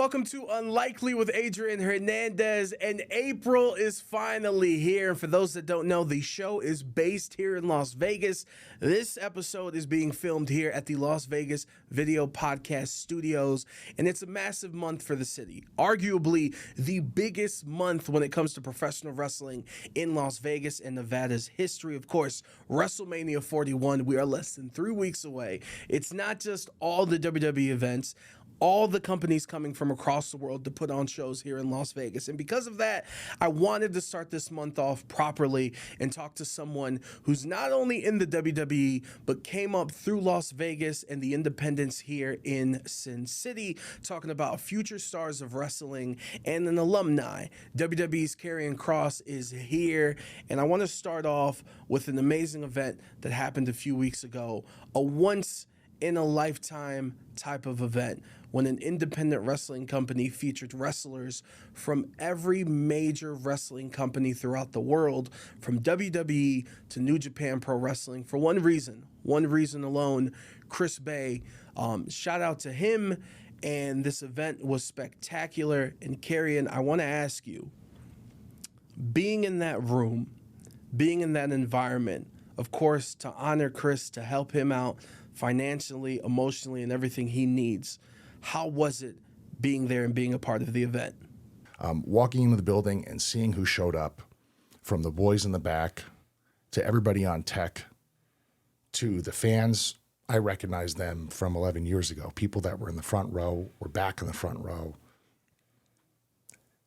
welcome to Unlikely with Adrian Hernandez. And April is finally here. And for those that don't know, the show is based here in Las Vegas. This episode is being filmed here at the Las Vegas Video Podcast Studios. And it's a massive month for the city. Arguably the biggest month when it comes to professional wrestling in Las Vegas and Nevada's history. Of course, WrestleMania 41. We are less than 3 weeks away. It's not just all the WWE events, all the companies coming from across the world to put on shows here in Las Vegas. And because of that, I wanted to start this month off properly and talk to someone who's not only in the WWE, but came up through Las Vegas and the independents here in Sin City, talking about future stars of wrestling and an alumni. WWE's Karrion Kross is here, and I want to start off with an amazing event that happened a few weeks ago, a once-in-a-lifetime type of event when an independent wrestling company featured wrestlers from every major wrestling company throughout the world, from WWE to New Japan Pro Wrestling, for one reason alone, Chris Bay. Shout out to him, and this event was spectacular. And Karrion, I want to ask you, being in that room, being in that environment, of course, to honor Chris, to help him out financially, emotionally, and everything he needs, how was it being there and being a part of the event? Walking into the building and seeing who showed up, from the boys in the back to everybody on tech to the fans, I recognized them from 11 years ago. People that were in the front row were back in the front row.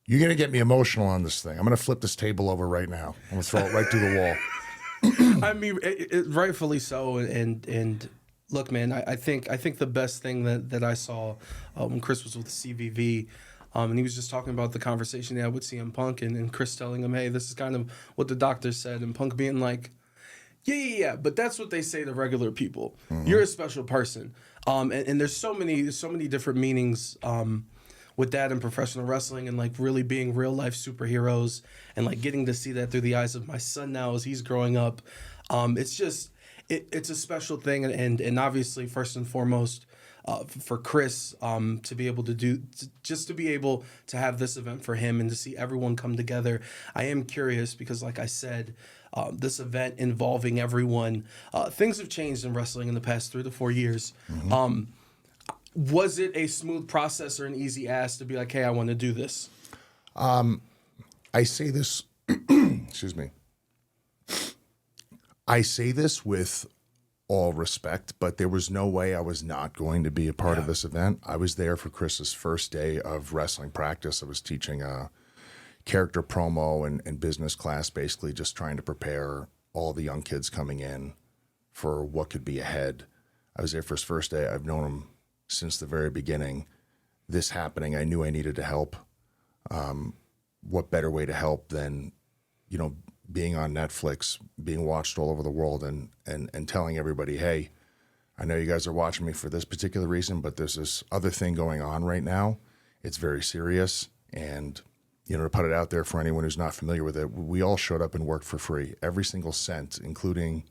You're going to get me emotional on this thing. I'm going to flip this table over right now. I'm going to throw it right through the wall. I mean, rightfully so, and look, man, I think the best thing that I saw when Chris was with the CVV, and he was just talking about the conversation he had with CM Punk, and Chris telling him, hey, this is kind of what the doctor said, and Punk being like, yeah, but that's what they say to regular people. Mm-hmm. You're a special person, and there's so many different meanings with that in professional wrestling, and like really being real life superheroes, and like getting to see that through the eyes of my son now as he's growing up. It's just. It's a special thing, and obviously, first and foremost, for Chris to be able to have this event for him and to see everyone come together. I am curious because, like I said, this event involving everyone, things have changed in wrestling in the past 3 to 4 years. Mm-hmm. Was it a smooth process or an easy ask to be like, hey, I want to do this? I say this, excuse me. I say this with all respect, but there was no way I was not going to be a part of this event. I was there for Chris's first day of wrestling practice. I was teaching a character promo and business class, basically just trying to prepare all the young kids coming in for what could be ahead. I was there for his first day. I've known him since the very beginning. This happening, I knew I needed to help. What better way to help than, being on Netflix, being watched all over the world, and telling everybody, hey, I know you guys are watching me for this particular reason, but there's this other thing going on right now. It's very serious. And, to put it out there for anyone who's not familiar with it, we all showed up and worked for free. Every single cent, including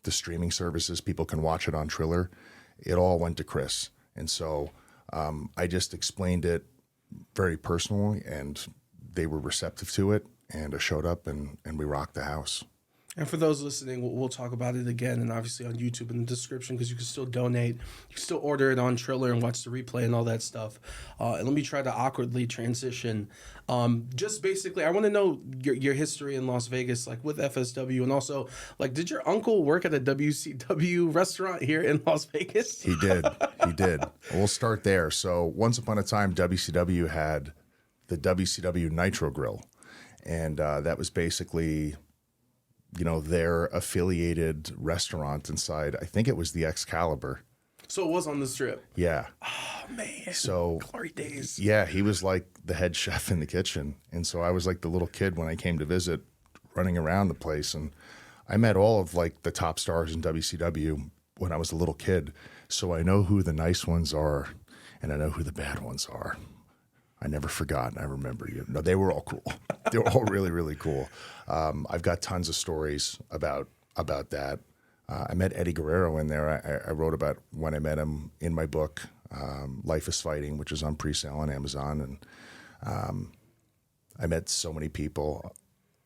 the streaming services, people can watch it on Triller. It all went to Chris. And so I just explained it very personally, and they were receptive to it. And I showed up and we rocked the house. And for those listening, we'll talk about it again, and obviously on YouTube in the description, because you can still donate. You can still order it on Triller and watch the replay and all that stuff. And let me try to awkwardly transition. Just basically, I want to know your history in Las Vegas, like with FSW, and also, like, did your uncle work at a WCW restaurant here in Las Vegas? He did. We'll start there. So once upon a time, WCW had the WCW Nitro Grill. And that was basically, their affiliated restaurant inside. I think it was the Excalibur. So it was on the Strip? Yeah. Oh, man. So glory days. Yeah, he was like the head chef in the kitchen. And so I was like the little kid when I came to visit, running around the place. And I met all of like the top stars in WCW when I was a little kid. So I know who the nice ones are, and I know who the bad ones are. I never forgot. I remember you. No, they were all cool. They were all really, really cool. I've got tons of stories about that. I met Eddie Guerrero in there. I wrote about when I met him in my book. Life is Fighting, which is on pre-sale on Amazon. And I met so many people.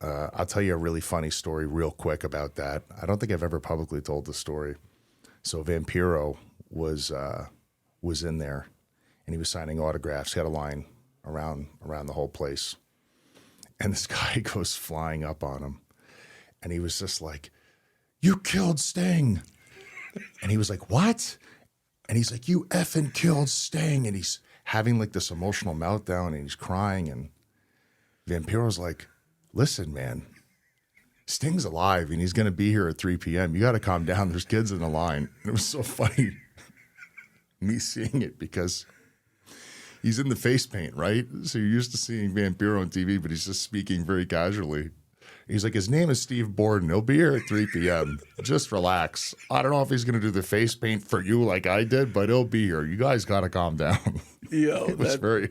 I'll tell you a really funny story real quick about that. I don't think I've ever publicly told the story. So Vampiro was in there, and he was signing autographs. He had a line around the whole place. And this guy goes flying up on him, and he was just like, "You killed Sting." And he was like, "What?" And he's like, "You effing killed Sting." And he's having like this emotional meltdown, and he's crying. And Vampiro's like, "Listen, man, Sting's alive, and he's going to be here at 3 p.m. You got to calm down. There's kids in the line." And it was so funny, me seeing it, because he's in the face paint, right? So you're used to seeing Vampiro on TV, but he's just speaking very casually. He's like, "His name is Steve Borden. He'll be here at 3 p.m. Just relax. I don't know if he's going to do the face paint for you like I did, but he'll be here. You guys got to calm down." It was very,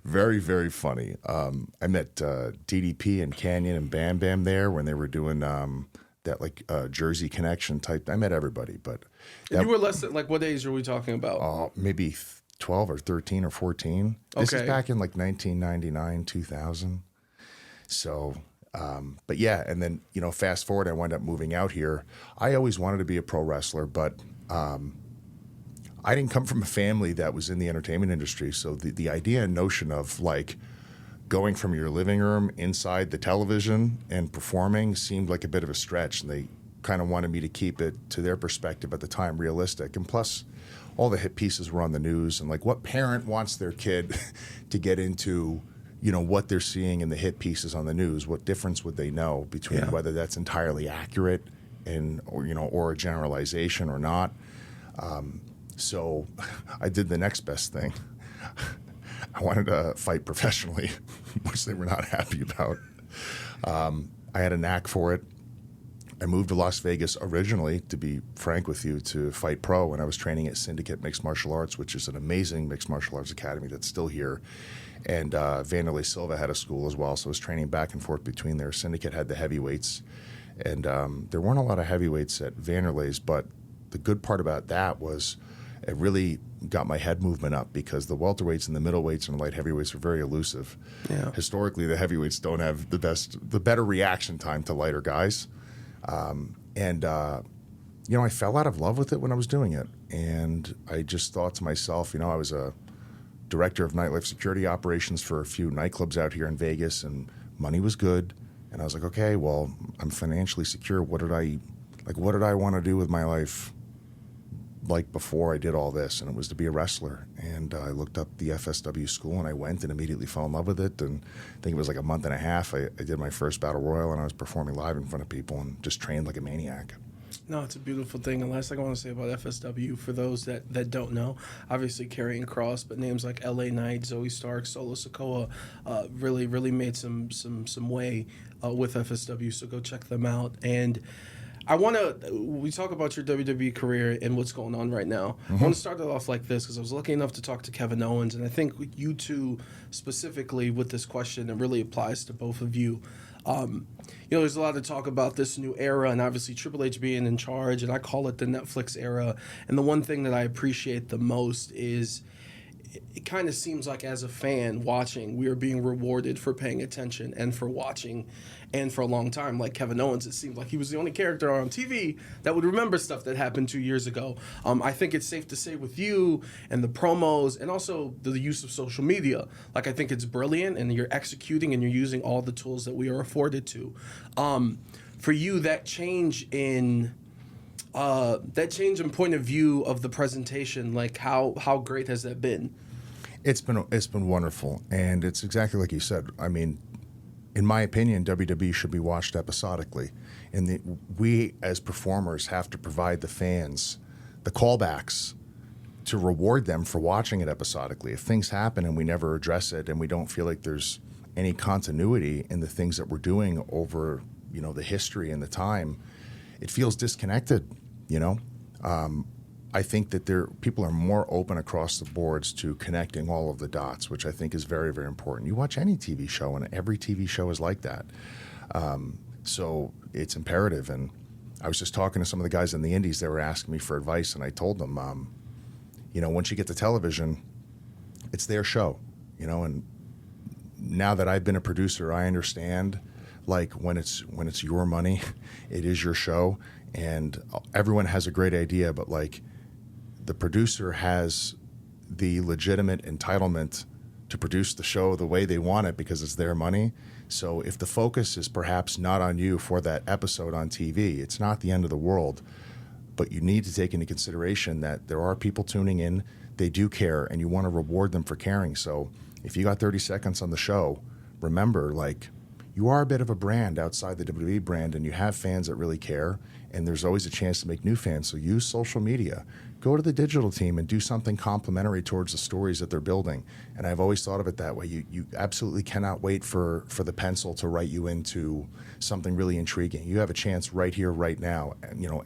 very, very funny. I met DDP and Karrion and Bam Bam there when they were doing that like Jersey Connection type. I met everybody, but you were less than, like, what age are we talking about? Maybe 12 or 13 or 14. This is back in like 1999, 2000. So, but yeah, and then, fast forward, I wound up moving out here. I always wanted to be a pro wrestler, but I didn't come from a family that was in the entertainment industry. So the idea and notion of like going from your living room inside the television and performing seemed like a bit of a stretch. And they kind of wanted me to keep it, to their perspective at the time, realistic. And plus, all the hit pieces were on the news. And like, what parent wants their kid to get into, what they're seeing in the hit pieces on the news? What difference would they know between whether that's entirely accurate or a generalization or not? So I did the next best thing. I wanted to fight professionally, which they were not happy about. I had a knack for it. I moved to Las Vegas originally, to be frank with you, to fight pro when I was training at Syndicate Mixed Martial Arts, which is an amazing mixed martial arts academy that's still here. And Vanderlei Silva had a school as well, so I was training back and forth between there. Syndicate had the heavyweights, and there weren't a lot of heavyweights at Vanderlei's, but the good part about that was it really got my head movement up, because the welterweights and the middleweights and light heavyweights are very elusive. Yeah. Historically, the heavyweights don't have the better reaction time to lighter guys. I fell out of love with it when I was doing it. And I just thought to myself, I was a director of nightlife security operations for a few nightclubs out here in Vegas, and money was good. And I was like, okay, well, I'm financially secure. What did I want to do with my life, like, before I did all this? And it was to be a wrestler. And I looked up the FSW school, and I went and immediately fell in love with it. And I think it was like a month and a half. I did my first battle royal, and I was performing live in front of people and just trained like a maniac. No, it's a beautiful thing. And last thing I want to say about FSW, for those that don't know, obviously Karrion Kross, but names like LA Knight, Zoe Stark, Solo Sikoa really made some way with FSW. So go check them out. And we talk about your WWE career and what's going on right now. Mm-hmm. I want to start it off like this, because I was lucky enough to talk to Kevin Owens, and I think you two specifically with this question, it really applies to both of you. There's a lot of talk about this new era, and obviously Triple H being in charge, and I call it the Netflix era. And the one thing that I appreciate the most is it kind of seems like, as a fan watching, we are being rewarded for paying attention and for watching. And for a long time, like Kevin Owens, it seemed like he was the only character on TV that would remember stuff that happened 2 years ago. I think it's safe to say with you and the promos and also the use of social media, like, I think it's brilliant, and you're executing and you're using all the tools that we are afforded to. For you, that change in point of view of the presentation, like how great has that been? It's been wonderful, and it's exactly like you said. I mean, in my opinion, WWE should be watched episodically, and we as performers have to provide the fans the callbacks to reward them for watching it episodically. If things happen and we never address it, and we don't feel like there's any continuity in the things that we're doing over, the history and the time, it feels disconnected. I think that people are more open across the boards to connecting all of the dots, which I think is very, very important. You watch any TV show, and every TV show is like that. So it's imperative. And I was just talking to some of the guys in the Indies. They were asking me for advice, and I told them, once you get to television, it's their show, and now that I've been a producer, I understand like when it's your money, it is your show, and everyone has a great idea, but like the producer has the legitimate entitlement to produce the show the way they want it because it's their money. So if the focus is perhaps not on you for that episode on TV, it's not the end of the world. But you need to take into consideration that there are people tuning in, they do care, and you want to reward them for caring. So if you got 30 seconds on the show, remember, like, you are a bit of a brand outside the WWE brand, and you have fans that really care, and there's always a chance to make new fans. So use social media. Go to the digital team and do something complimentary towards the stories that they're building. And I've always thought of it that way. You absolutely cannot wait for the pencil to write you into something really intriguing. You have a chance right here, right now,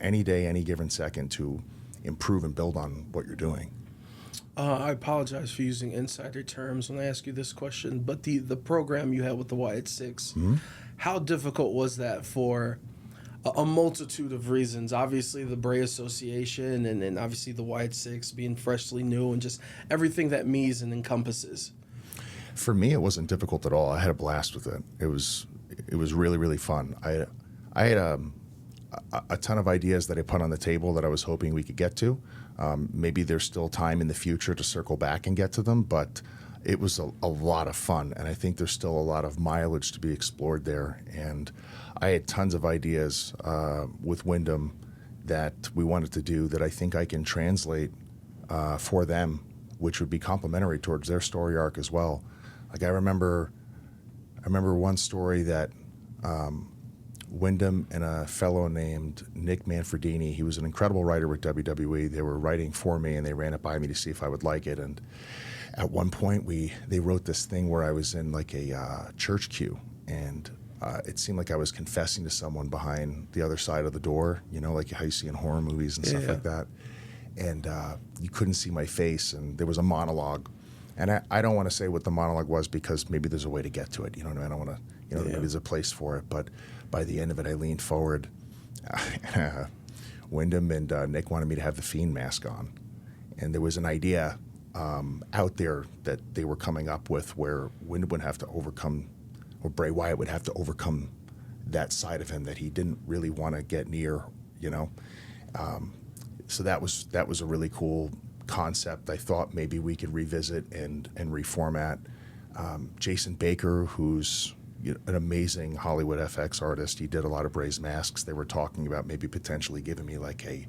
any day, any given second to improve and build on what you're doing. I apologize for using insider terms when I ask you this question, but the program you had with the Wyatt Six, how difficult was that for a multitude of reasons? Obviously, the Bray Association, and obviously the Wyatt Six being freshly new, and just everything that means and encompasses. For me, it wasn't difficult at all. I had a blast with it. It was really, really fun. I had a ton of ideas that I put on the table that I was hoping we could get to. Maybe there's still time in the future to circle back and get to them, but it was a lot of fun, and I think there's still a lot of mileage to be explored there. And I had tons of ideas with Wyndham that we wanted to do that I think I can translate for them, which would be complementary towards their story arc as well. Like I remember one story that Wyndham and a fellow named Nick Manfredini, he was an incredible writer with WWE. They were writing for me, and they ran it by me to see if I would like it. And at one point, they wrote this thing where I was in like a church queue, and it seemed like I was confessing to someone behind the other side of the door, like how you see in horror movies and stuff like that. And you couldn't see my face, and there was a monologue. And I don't want to say what the monologue was because maybe there's a way to get to it. I don't want to, maybe there's a place for it. But by the end of it, I leaned forward. Wyndham and Nick wanted me to have the Fiend mask on. And there was an idea out there that they were coming up with where Wyndham would have to overcome, or Bray Wyatt would have to overcome that side of him that he didn't really want to get near, So that was a really cool concept. I thought maybe we could revisit and reformat. Jason Baker, who's an amazing Hollywood FX artist, he did a lot of Bray's masks. They were talking about maybe potentially giving me like a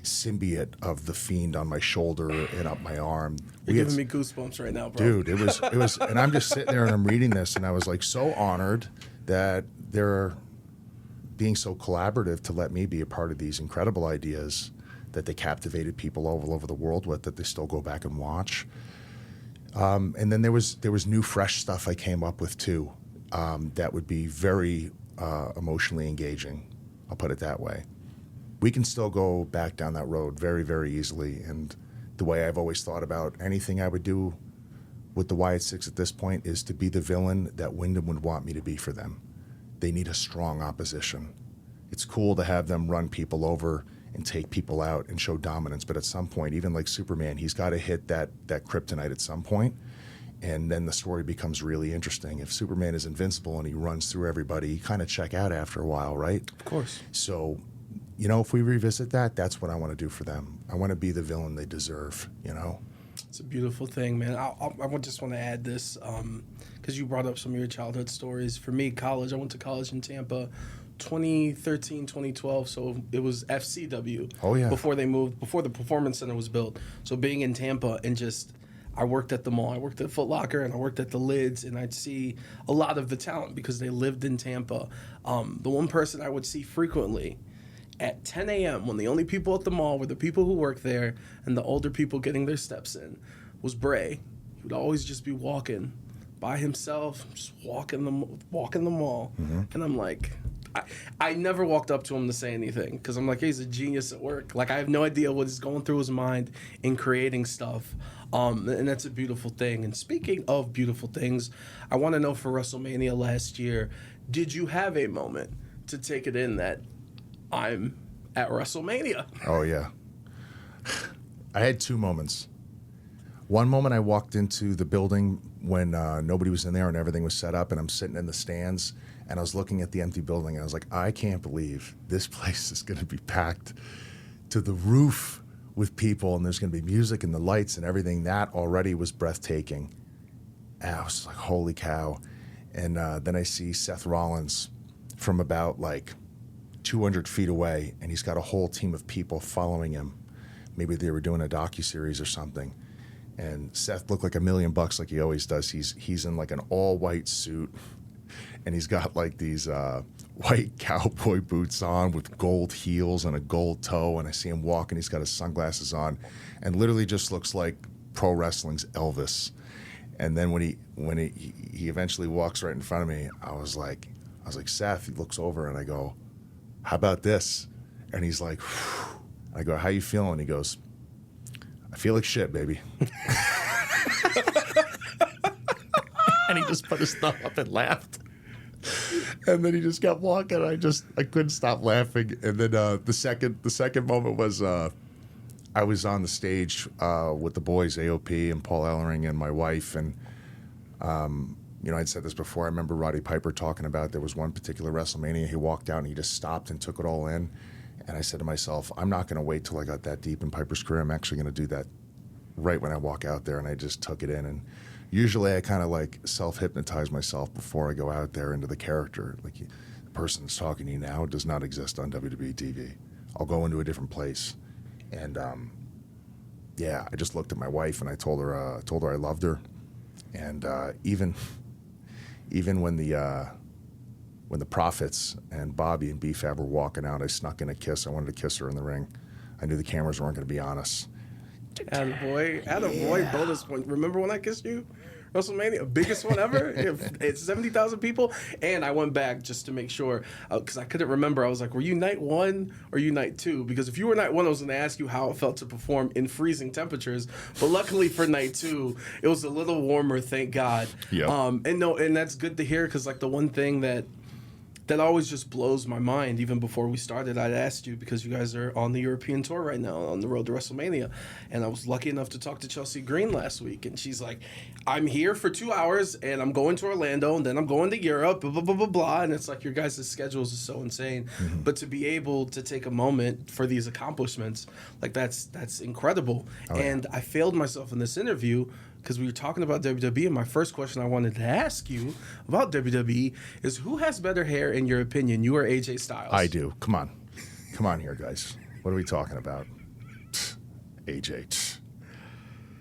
symbiote of the Fiend on my shoulder and up my arm. You're giving me goosebumps right now, bro. Dude, it was, and I'm just sitting there and I'm reading this, and I was like so honored that they're being so collaborative to let me be a part of these incredible ideas that they captivated people all over the world with, that they still go back and watch. And then there was new, fresh stuff I came up with too, that would be very emotionally engaging. I'll put it that way. We can still go back down that road very, very easily. And the way I've always thought about anything I would do with the Wyatt Six at this point is to be the villain that Wyndham would want me to be for them. They need a strong opposition. It's cool to have them run people over and take people out and show dominance, but at some point, even like Superman, he's got to hit that kryptonite at some point, and then the story becomes really interesting. If Superman is invincible and he runs through everybody, you kind of check out after a while, right? Of course. So, if we revisit that, that's what I want to do for them. I want to be the villain they deserve, It's a beautiful thing, man. I just want to add this because you brought up some of your childhood stories. For me, college, I went to college in Tampa 2013, 2012, so it was FCW. Oh, yeah. Before the Performance Center was built. So being in Tampa and I worked at the mall. I worked at Foot Locker and I worked at the Lids, and I'd see a lot of the talent because they lived in Tampa. The one person I would see frequently at 10 a.m. when the only people at the mall were the people who worked there and the older people getting their steps in was Bray. He would always just be walking by himself, just walking the mall. Mm-hmm. And I'm like, I never walked up to him to say anything because I'm like, he's a genius at work. Like, I have no idea what is going through his mind in creating stuff. And that's a beautiful thing. And speaking of beautiful things, I want to know for WrestleMania last year, did you have a moment to take it in that I'm at WrestleMania? Oh, yeah. I had two moments. One moment I walked into the building when nobody was in there and everything was set up, and I'm sitting in the stands and I was looking at the empty building and I was like, I can't believe this place is going to be packed to the roof with people, and there's going to be music and the lights and everything. That already was breathtaking. And I was like, holy cow. And then I see Seth Rollins from about like 200 feet away, and he's got a whole team of people following him. Maybe they were doing a docuseries or something. And Seth looked like $1 million like he always does. He's in like an all-white suit, and he's got like these white cowboy boots on with gold heels and a gold toe. And I see him walking. He's got his sunglasses on, and literally just looks like pro wrestling's Elvis. And then when he eventually walks right in front of me, I was like, Seth. He looks over, and I go, how about this? And he's like, phew. I go, how you feeling? He goes, I feel like shit, baby. And he just put his thumb up and laughed. And then he just kept walking. I couldn't stop laughing. And then the second moment was I was on the stage with the boys, AOP and Paul Ellering and my wife. And I'd said this before. I remember Roddy Piper talking about there was one particular WrestleMania. He walked out and he just stopped and took it all in. And I said to myself, I'm not going to wait till I got that deep in Piper's career. I'm actually going to do that right when I walk out there. And I just took it in. And usually I kind of like self-hypnotize myself before I go out there into the character. Like the person that's talking to you now does not exist on WWE TV. I'll go into a different place. And I just looked at my wife and I told her I loved her. And even when the Prophets and Bobby and B-Fab were walking out, I snuck in a kiss. I wanted to kiss her in the ring. I knew the cameras weren't going to be on us. Attaboy, bonus point. Remember when I kissed you? WrestleMania, biggest one ever. It's 70,000 people. And I went back just to make sure, because I couldn't remember. I was like, were you night one or you night two? Because if you were night one, I was going to ask you how it felt to perform in freezing temperatures. But luckily for night two, it was a little warmer, thank God. Yep. And that's good to hear, because like the one thing that always just blows my mind. Even before we started, I'd asked you, because you guys are on the European tour right now, on the road to WrestleMania. And I was lucky enough to talk to Chelsea Green last week. And she's like, I'm here for 2 hours, and I'm going to Orlando, and then I'm going to Europe, blah, blah, blah, blah, blah. And it's like, your guys' schedules are so insane. Mm-hmm. But to be able to take a moment for these accomplishments, like that's incredible. Oh, and I failed myself in this interview, because we were talking about WWE, and my first question I wanted to ask you about WWE is, who has better hair in your opinion, you or AJ Styles? I do. Come on here, guys. What are we talking about? AJ.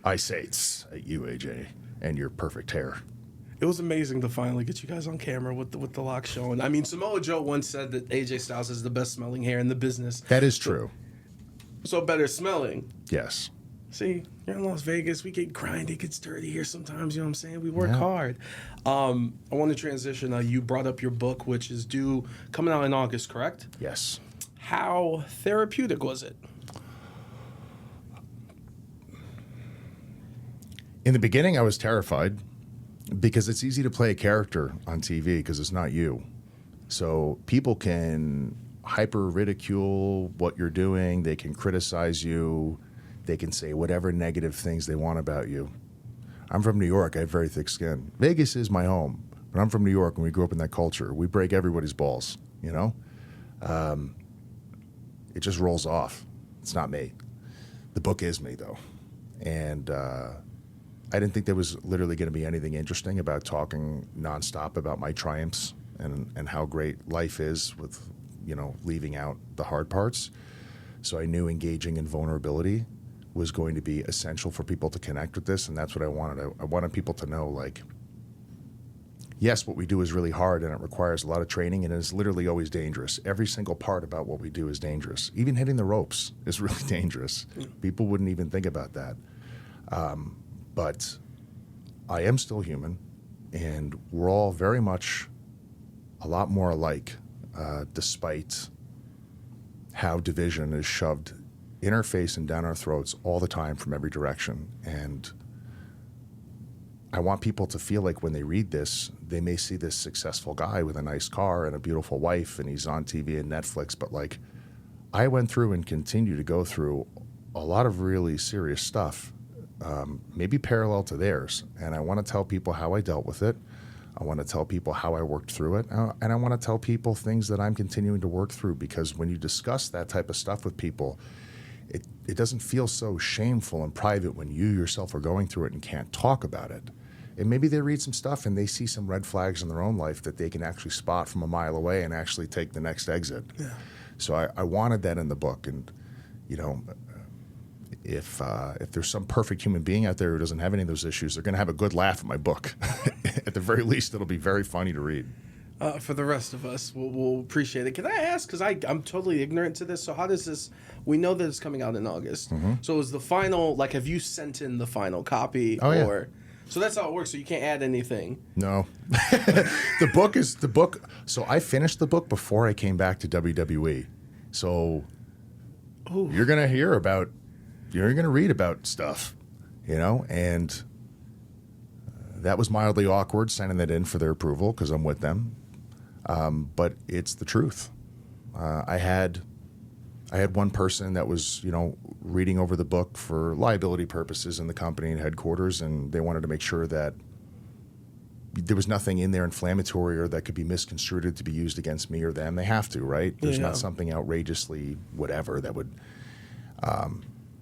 I say at you, AJ, and your perfect hair. It was amazing to finally get you guys on camera with the lock showing. I mean, Samoa Joe once said that AJ Styles has the best smelling hair in the business. That is true. So better smelling. Yes. See, you're in Las Vegas. We get grindy, it gets dirty here sometimes. You know what I'm saying? We work hard. I want to transition. You brought up your book, which is coming out in August, correct? Yes. How therapeutic was it? In the beginning, I was terrified, because it's easy to play a character on TV because it's not you. So people can hyper ridicule what you're doing. They can criticize you. They can say whatever negative things they want about you. I'm from New York. I have very thick skin. Vegas is my home, but I'm from New York, and we grew up in that culture. We break everybody's balls, you know? It just rolls off. It's not me. The book is me, though. And I didn't think there was literally going to be anything interesting about talking nonstop about my triumphs and how great life is with, leaving out the hard parts. So I knew engaging in vulnerability was going to be essential for people to connect with this, and that's what I wanted. I wanted people to know, like, yes, what we do is really hard, and it requires a lot of training, and it's literally always dangerous. Every single part about what we do is dangerous. Even hitting the ropes is really dangerous. People wouldn't even think about that. But I am still human, and we're all very much a lot more alike, despite how division is shoved in our face and down our throats all the time from every direction. And I want people to feel like when they read this, they may see this successful guy with a nice car and a beautiful wife, and he's on TV and Netflix, but like, I went through and continue to go through a lot of really serious stuff, maybe parallel to theirs. And I want to tell people how I dealt with it. I want to tell people how I worked through it. And I want to tell people things that I'm continuing to work through, because when you discuss that type of stuff with people, it doesn't feel so shameful and private when you yourself are going through it and can't talk about it. And maybe they read some stuff and they see some red flags in their own life that they can actually spot from a mile away and actually take the next exit. Yeah. So I wanted that in the book. And, you know, if there's some perfect human being out there who doesn't have any of those issues, they're going to have a good laugh at my book. At the very least, it'll be very funny to read. For the rest of us, we'll appreciate it. Can I ask, because I'm totally ignorant to this, so how does this, we know that it's coming out in August. So is the final, like, have you sent in the final copy? Oh, yeah. So that's how it works, so you can't add anything? No. The book. So I finished the book before I came back to WWE. So you're going to read about stuff, you know, and that was mildly awkward sending that in for their approval because I'm with them. But it's the truth. I had one person that was, you know, reading over the book for liability purposes in the company and headquarters, and they wanted to make sure that there was nothing in there inflammatory or that could be misconstrued to be used against me or them. They have to, right? There's not something outrageously whatever that would.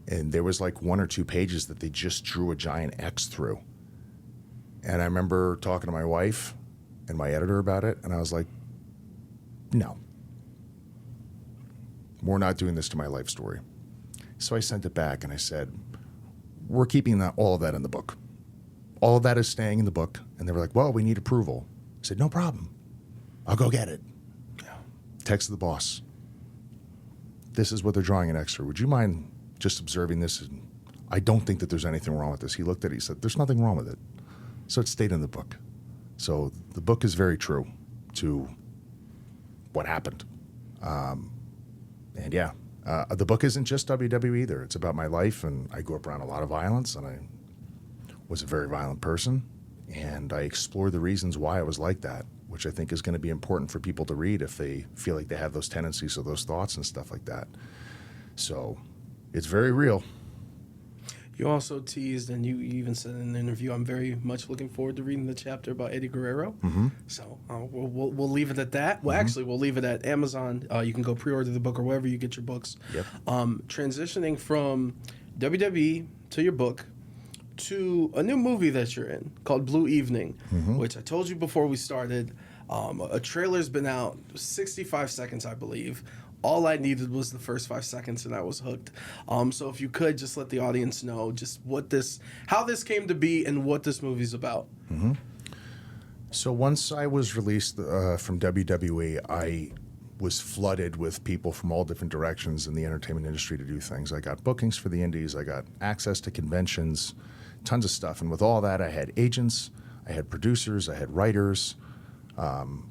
And there was like 1 or 2 pages that they just drew a giant X through. And I remember talking to my wife and my editor about it, and I was like, no. We're not doing this to my life story. So I sent it back and I said, we're keeping all of that in the book. All of that is staying in the book. And they were like, well, we need approval. I said, no problem. I'll go get it. Texted the boss. This is what they're drawing an extra. Would you mind just observing this? And I don't think that there's anything wrong with this. He looked at it. He said, there's nothing wrong with it. So it stayed in the book. So the book is very true to what happened. And yeah, the book isn't just WWE either. It's about my life, and I grew up around a lot of violence, and I was a very violent person, and I explored the reasons why I was like that, which I think is going to be important for people to read if they feel like they have those tendencies or those thoughts and stuff like that. So it's very real. You also teased, and you even said in an interview, I'm very much looking forward to reading the chapter about Eddie Guerrero. So we'll leave it at that. Well, actually, we'll leave it at Amazon. You can go pre-order the book or wherever you get your books. Yep. Transitioning from WWE to your book to a new movie that you're in called Blue Evening, which I told you before we started. A trailer's been out 65 seconds, I believe. All I needed was the first 5 seconds, and I was hooked. So if you could just let the audience know just how this came to be and what this movie's about. So once I was released from WWE, I was flooded with people from all different directions in the entertainment industry to do things. I got bookings for the indies. I got access to conventions, tons of stuff. And with all that, I had agents, I had producers, I had writers,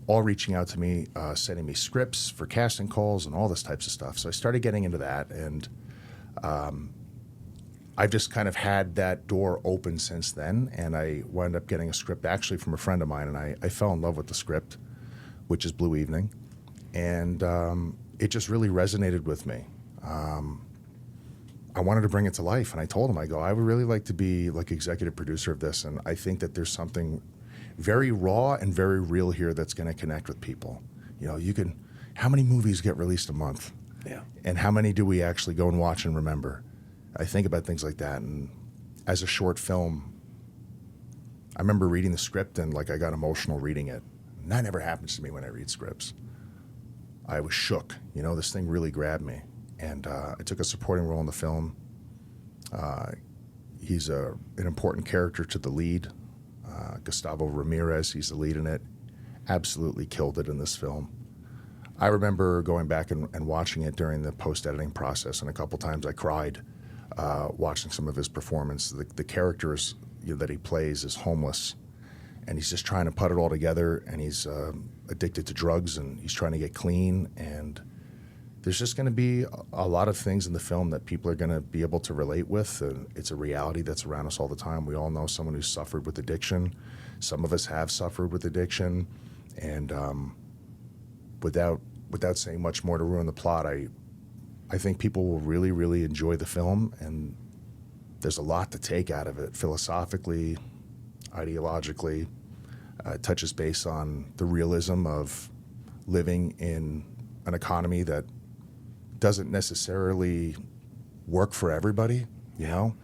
all reaching out to me, sending me scripts for casting calls and all this types of stuff. So I started getting into that, and I've just kind of had that door open since then, and I wound up getting a script actually from a friend of mine, and I fell in love with the script, which is Blue Evening, and it just really resonated with me. I wanted to bring it to life, and I told him, I would really like to be like executive producer of this, and I think that there's something very raw and very real here that's going to connect with people. You know, how many movies get released a month? Yeah. And how many do we actually go and watch and remember? I think about things like that. And as a short film, I remember reading the script and I got emotional reading it. And that never happens to me when I read scripts. I was shook. You know, this thing really grabbed me. And I took a supporting role in the film. He's an important character to the lead. Gustavo Ramirez, he's the lead in it, absolutely killed it in this film. I remember going back and watching it during the post-editing process, and a couple times I cried watching some of his performance. The characters that he plays is homeless, and he's just trying to put it all together, and he's addicted to drugs, and he's trying to get clean, and there's just going to be a lot of things in the film that people are going to be able to relate with. And it's a reality that's around us all the time. We all know someone who's suffered with addiction. Some of us have suffered with addiction. And without saying much more to ruin the plot, I I think people will really, really enjoy the film, and there's a lot to take out of it philosophically, ideologically. It touches base on the realism of living in an economy that doesn't necessarily work for everybody, you know?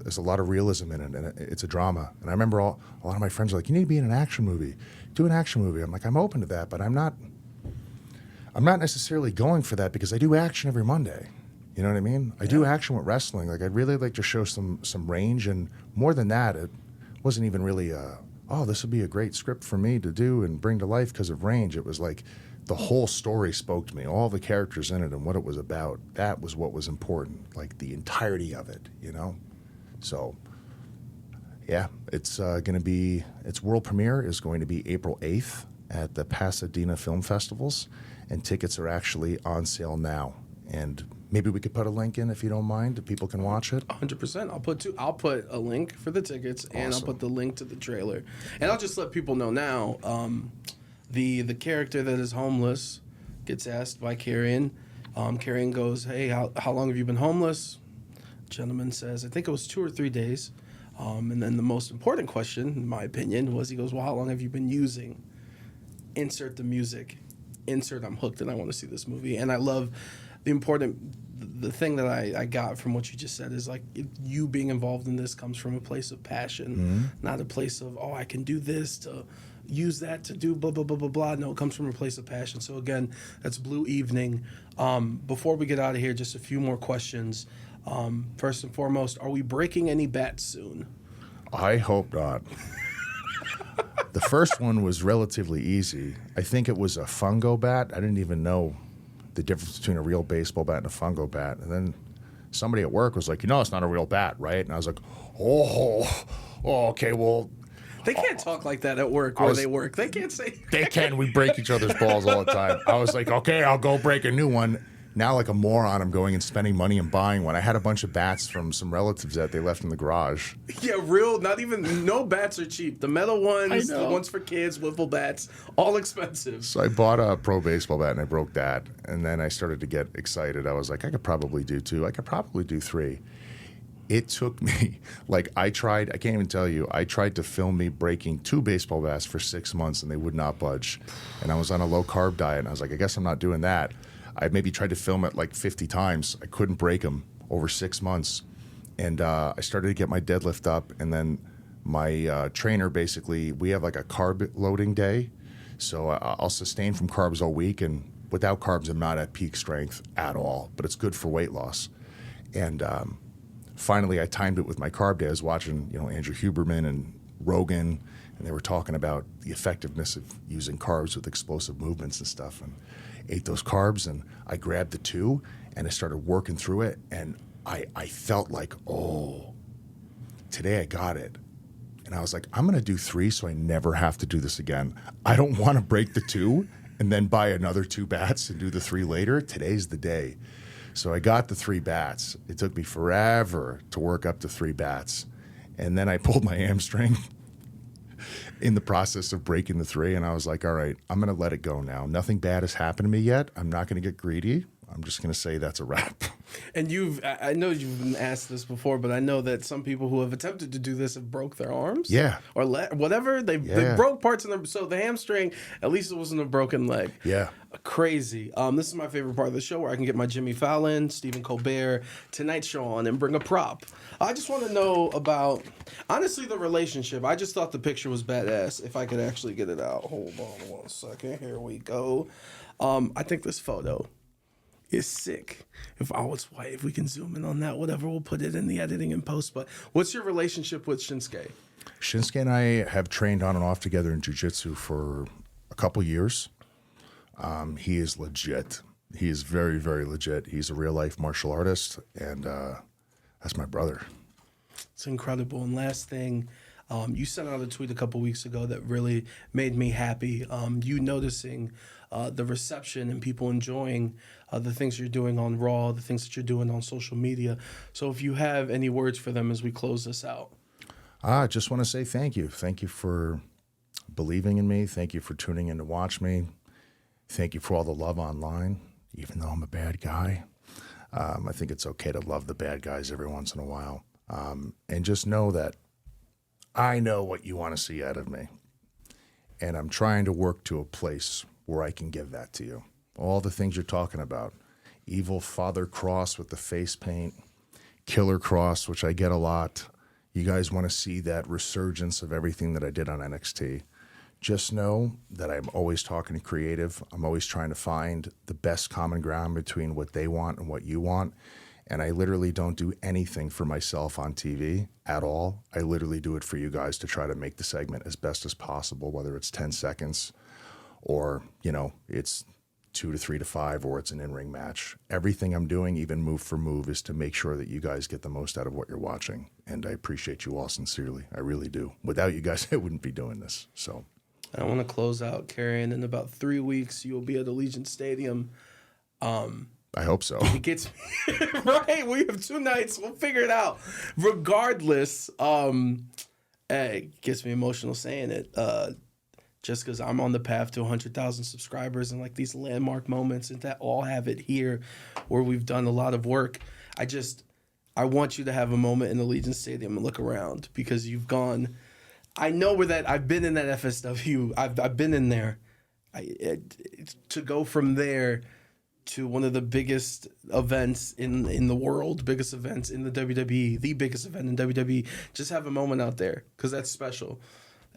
There's a lot of realism in it, and it's a drama. And I remember a lot of my friends were like, you need to be in an action movie. Do an action movie. I'm like, I'm open to that, but I'm not necessarily going for that because I do action every Monday. You know what I mean? I do action with wrestling. Like, I'd really like to show some range, and more than that, it wasn't even really this would be a great script for me to do and bring to life because of range. It was like the whole story spoke to me, all the characters in it and what it was about. That was what was important, like the entirety of it, you know? So, yeah, it's going to be, its world premiere is going to be April 8th at the Pasadena Film Festivals, and tickets are actually on sale now. And maybe we could put a link in if you don't mind, if people can watch it. 100%. I'll put a link for the tickets, and I'll put the link to the trailer. And I'll just let people know now, the character that is homeless gets asked by Karrion. Karrion goes, hey, how long have you been homeless? Gentleman says, I think it was 2 or 3 days. And then the most important question, in my opinion, was he goes, well, how long have you been using? Insert the music. Insert I'm hooked and I want to see this movie. And I love the thing that I got from what you just said is like you being involved in this comes from a place of passion, not a place of, oh, I can do this to use that to do blah, blah, blah, blah, blah. No, it comes from a place of passion. So again, that's Blue Evening. Before we get out of here, just a few more questions. First and foremost, are we breaking any bats soon? I hope not. The first one was relatively easy. I think it was a fungo bat. I didn't even know the difference between a real baseball bat and a fungo bat. And then somebody at work was like, it's not a real bat, right? And I was like, oh okay, well. They can't talk like that at work where they work. They can't say. They can. We break each other's balls all the time. I was like, okay, I'll go break a new one. Now, like a moron, I'm going and spending money and buying one. I had a bunch of bats from some relatives that they left in the garage. Yeah, no bats are cheap. The metal ones, the ones for kids, wiffle bats, all expensive. So I bought a pro baseball bat and I broke that. And then I started to get excited. I was like, I could probably do 2. I could probably do 3. It took me, I can't even tell you, I tried to film me breaking 2 baseball bats for 6 months and they would not budge. And I was on a low carb diet and I was like, I guess I'm not doing that. I maybe tried to film it like 50 times. I couldn't break them over 6 months. And I started to get my deadlift up. And then my trainer basically, we have like a carb loading day. So I'll sustain from carbs all week. And without carbs, I'm not at peak strength at all. But it's good for weight loss. And finally, I timed it with my carb day. I was watching, Andrew Huberman and Rogan. And they were talking about the effectiveness of using carbs with explosive movements and stuff. And ate those carbs, and I grabbed the 2, and I started working through it, and I felt like, today I got it. And I was like, I'm going to do 3 so I never have to do this again. I don't want to break the 2 and then buy another 2 bats and do the 3 later. Today's the day. So I got the 3 bats. It took me forever to work up to 3 bats. And then I pulled my hamstring in the process of breaking the 3, and I was like, all right, I'm going to let it go now. Nothing bad has happened to me yet. I'm not going to get greedy. I'm just going to say that's a wrap. And I know you've been asked this before, but I know that some people who have attempted to do this have broke their arms. Yeah. Or whatever. They broke parts of them. So the hamstring, at least it wasn't a broken leg. Yeah. Crazy. This is my favorite part of the show where I can get my Jimmy Fallon, Stephen Colbert, Tonight Show on and bring a prop. I just want to know about, honestly, the relationship. I just thought the picture was badass. If I could actually get it out. Hold on 1 second. Here we go. I think this photo is sick. If we can zoom in on that, whatever, we'll put it in the editing and post. But what's your relationship with Shinsuke? Shinsuke and I have trained on and off together in jiu-jitsu for a couple years. He is legit. He is very, very legit. He's a real-life martial artist, and that's my brother. It's incredible. And last thing, you sent out a tweet a couple weeks ago that really made me happy. You noticing the reception and people enjoying the things you're doing on Raw, the things that you're doing on social media. So if you have any words for them as we close this out. I just want to say thank you. Thank you for believing in me. Thank you for tuning in to watch me. Thank you for all the love online. even though I'm a bad guy. I think it's okay to love the bad guys every once in a while. And just know that I know what you want to see out of me. And I'm trying to work to a place where I can give that to you. All the things you're talking about. Evil Father Kross with the face paint. Killer Kross, which I get a lot. You guys want to see that resurgence of everything that I did on NXT. Just know that I'm always talking creative. I'm always trying to find the best common ground between what they want and what you want. And I literally don't do anything for myself on TV at all. I literally do it for you guys to try to make the segment as best as possible, whether it's 10 seconds or, it's 2 to 3 to 5 or it's an in-ring match. Everything I'm doing, even move for move, is to make sure that you guys get the most out of what you're watching. And I appreciate you all sincerely. I really do. Without you guys, I wouldn't be doing this. So I want to close out, Karrion. In about 3 weeks, you will be at Allegiant Stadium. I hope so. It gets right. We have 2 nights. We'll figure it out. Regardless, it gets me emotional saying it. Just because I'm on the path to 100,000 subscribers and like these landmark moments and that all have it here where we've done a lot of work. I want you to have a moment in Allegiant Stadium and look around because you've gone. I know where that I've been in that FSW. I've been in there. To go from there to one of the biggest events in the world, biggest events in the WWE, the biggest event in WWE. Just have a moment out there because that's special.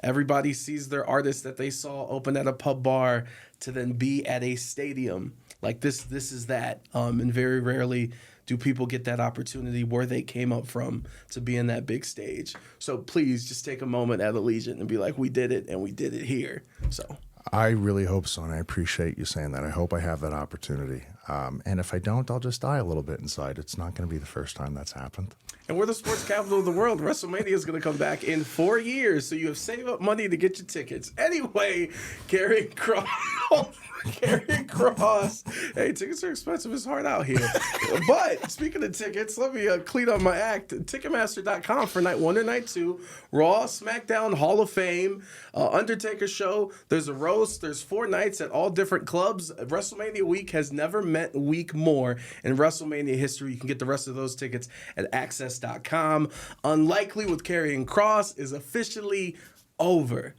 Everybody sees their artist that they saw open at a pub bar to then be at a stadium. Like this is that. And very rarely do people get that opportunity where they came up from to be in that big stage. So please just take a moment at Allegiant and be like, we did it and we did it here. So I really hope so, and I appreciate you saying that. I hope I have that opportunity. And if I don't, I'll just die a little bit inside. It's not going to be the first time that's happened. And we're the sports capital of the world. WrestleMania is going to come back in 4 years, so you have saved up money to get your tickets. Anyway, Karrion Kross. Hey, tickets are expensive as hard out here. But speaking of tickets, let me clean up my act. Ticketmaster.com for night 1 and night 2. Raw, SmackDown, Hall of Fame, Undertaker show. There's a roast. There's 4 nights at all different clubs. WrestleMania week has never meant a week more in WrestleMania history. You can get the rest of those tickets at access.com. Unlikely with Karrion Kross is officially over.